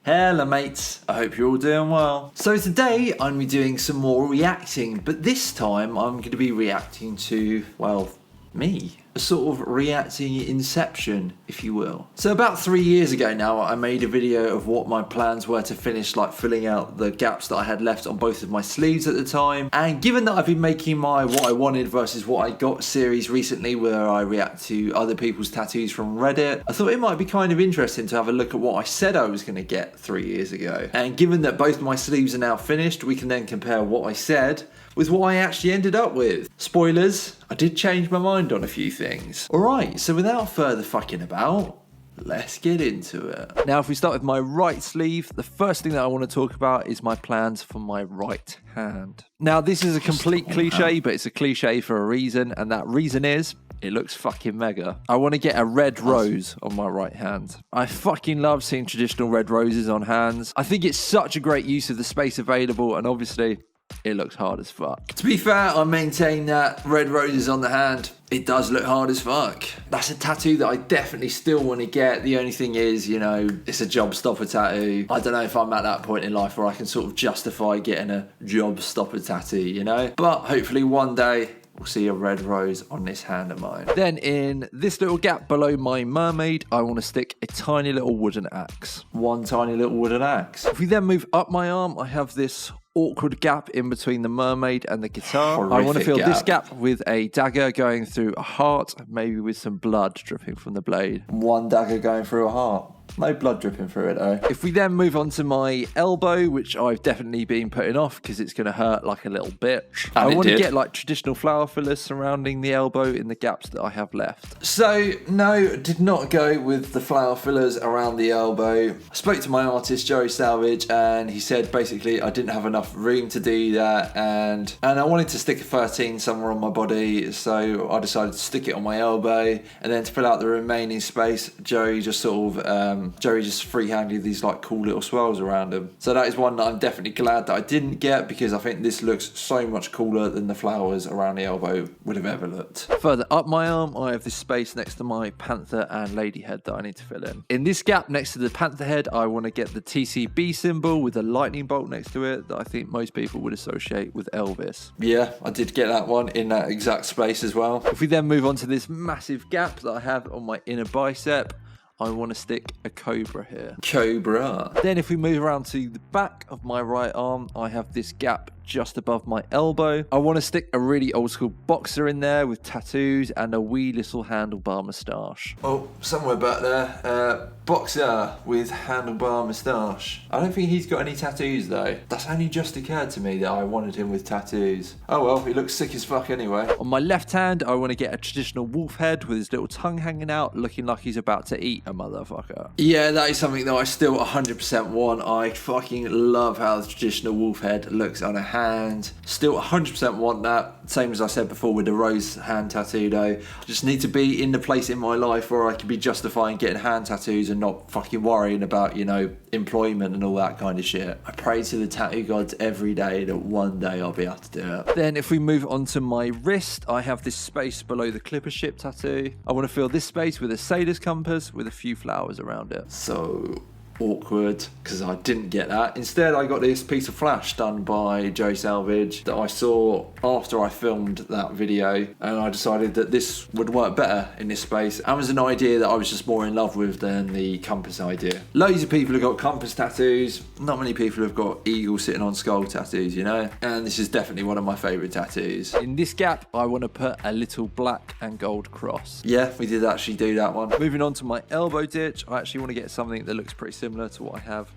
Hello mates, I hope you're all doing well. So today I'm going to be doing some more reacting, but this time I'm going to be reacting to, well, me. A sort of reacting inception, if you will. So about 3 years ago now, I made a video of what my plans were to finish, like filling out the gaps that I had left on both of my sleeves at the time. And given that I've been making my what I wanted versus what I got series recently, where I react to other people's tattoos from Reddit, I thought it might be kind of interesting to have a look at what I said I was going to get 3 years ago. And given that both my sleeves are now finished, we can then compare what I said with what I actually ended up with. Spoilers, I did change my mind on a few things. Alright, so without further fucking about, let's get into it. Now, if we start with my right sleeve, the first thing that I want to talk about is my plans for my right hand. Now, this is a complete cliche, but it's a cliche for a reason, and that reason is it looks fucking mega. I want to get a red rose on my right hand. I fucking love seeing traditional red roses on hands. I think it's such a great use of the space available, and obviously it looks hard as fuck. To be fair, I maintain that red roses on the hand, it does look hard as fuck. That's a tattoo that I definitely still want to get. The only thing is, you know, it's a job stopper tattoo. I don't know if I'm at that point in life where I can sort of justify getting a job stopper tattoo, you know? But hopefully one day we'll see a red rose on this hand of mine. Then in this little gap below my mermaid, I want to stick a tiny little wooden axe. One tiny little wooden axe. If we then move up my arm, I have this awkward gap in between the mermaid and the guitar. Horrific I want to fill this gap with a dagger going through a heart, maybe with some blood dripping from the blade. One dagger going through a heart. No blood dripping through it though. If we then move on to my elbow, which I've definitely been putting off because it's going to hurt like a little bitch. I want to get like traditional flower fillers surrounding the elbow in the gaps that I have left. So no, did not go with the flower fillers around the elbow. I spoke to my artist Joey Salvage and he said basically I didn't have enough room to do that and I wanted to stick a 13 somewhere on my body, so I decided to stick it on my elbow, and then to fill out the remaining space, Joey just sort of Joey just free-handed these like cool little swirls around him. So that is one that I'm definitely glad that I didn't get, because I think this looks so much cooler than the flowers around the elbow would have ever looked. Further up my arm, I have this space next to my panther and lady head that I need to fill in. In this gap next to the panther head, I want to get the TCB symbol with a lightning bolt next to it that I think most people would associate with Elvis. Yeah, I did get that one in that exact space as well. If we then move on to this massive gap that I have on my inner bicep, I want to stick a cobra here. Cobra. Then if we move around to the back of my right arm, I have this gap just above my elbow. I want to stick a really old school boxer in there with tattoos and a wee little handlebar moustache. Oh, somewhere back there. Boxer with handlebar moustache. I don't think he's got any tattoos though. That's only just occurred to me that I wanted him with tattoos. Oh well, he looks sick as fuck anyway. On my left hand, I want to get a traditional wolf head with his little tongue hanging out, looking like he's about to eat a motherfucker. Yeah, that is something that I still 100% want. I fucking love how the traditional wolf head looks on a hand. Still 100% want that. Same as I said before with the rose hand tattoo though. I just need to be in the place in my life where I can be justifying getting hand tattoos and not fucking worrying about, you know, employment and all that kind of shit. I pray to the tattoo gods every day that one day I'll be able to do it. Then if we move on to my wrist, I have this space below the clipper ship tattoo. I want to fill this space with a sailor's compass with a few flowers around it. So awkward because I didn't get that. Instead I got this piece of flash done by Joe Salvage that I saw after I filmed that video, and I decided that this would work better in this space, and was an idea that I was just more in love with than the compass idea. Loads of people have got compass tattoos, not many people have got eagle sitting on skull tattoos, you know, and this is definitely one of my favourite tattoos. In this gap I want to put a little black and gold cross. Yeah, we did actually do that one. Moving on to my elbow ditch, I actually want to get something that looks pretty similar to what I have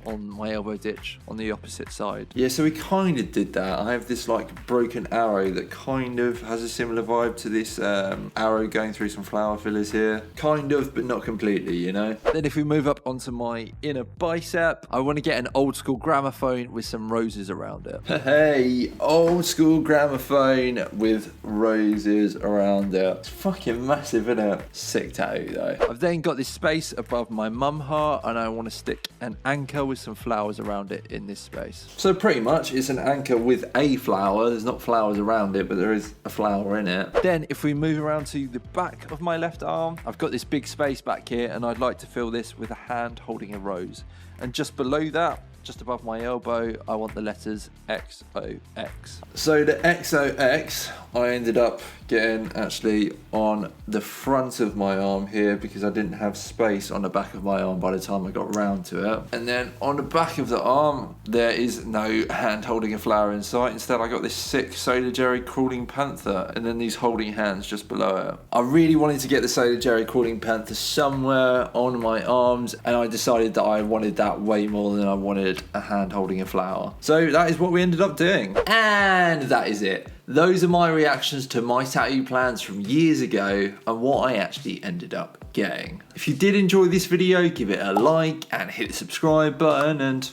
on my elbow ditch on the opposite side. Yeah, so we kind of did that. I have this like broken arrow that kind of has a similar vibe to this arrow going through some flower fillers here. Kind of, but not completely, you know. Then if we move up onto my inner bicep, I want to get an old school gramophone with some roses around it. Hey, old school gramophone with roses around it. It's fucking massive, isn't it? Sick tattoo though. I've then got this space above my mum heart, and I want to stick an anchor with some flowers around it in this space. So pretty much it's an anchor with a flower. There's not flowers around it, but there is a flower in it. Then if we move around to the back of my left arm, I've got this big space back here, and I'd like to fill this with a hand holding a rose. And just below that, just above my elbow, I want the letters XOX. So the XOX, I ended up getting actually on the front of my arm here because I didn't have space on the back of my arm by the time I got round to it. And then on the back of the arm, there is no hand holding a flower in sight. Instead, I got this sick Solar Jerry crawling panther and then these holding hands just below it. I really wanted to get the Solar Jerry crawling panther somewhere on my arms, and I decided that I wanted that way more than I wanted a hand holding a flower. So that is what we ended up doing. And that is it. Those are my reactions to my tattoo plans from years ago and what I actually ended up getting. If you did enjoy this video, give it a like and hit the subscribe button and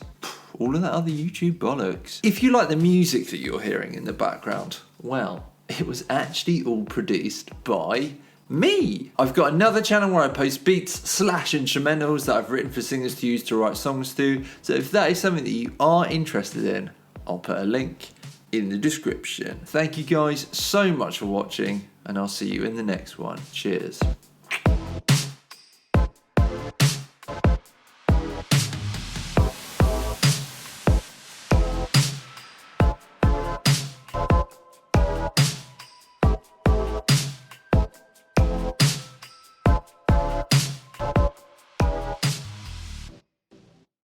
all of that other YouTube bollocks. If you like the music that you're hearing in the background, well, it was actually all produced by me. I've got another channel where I post beats / instrumentals that I've written for singers to use to write songs to. So if that is something that you are interested in, I'll put a link in the description. Thank you guys so much for watching, and I'll see you in the next one. Cheers.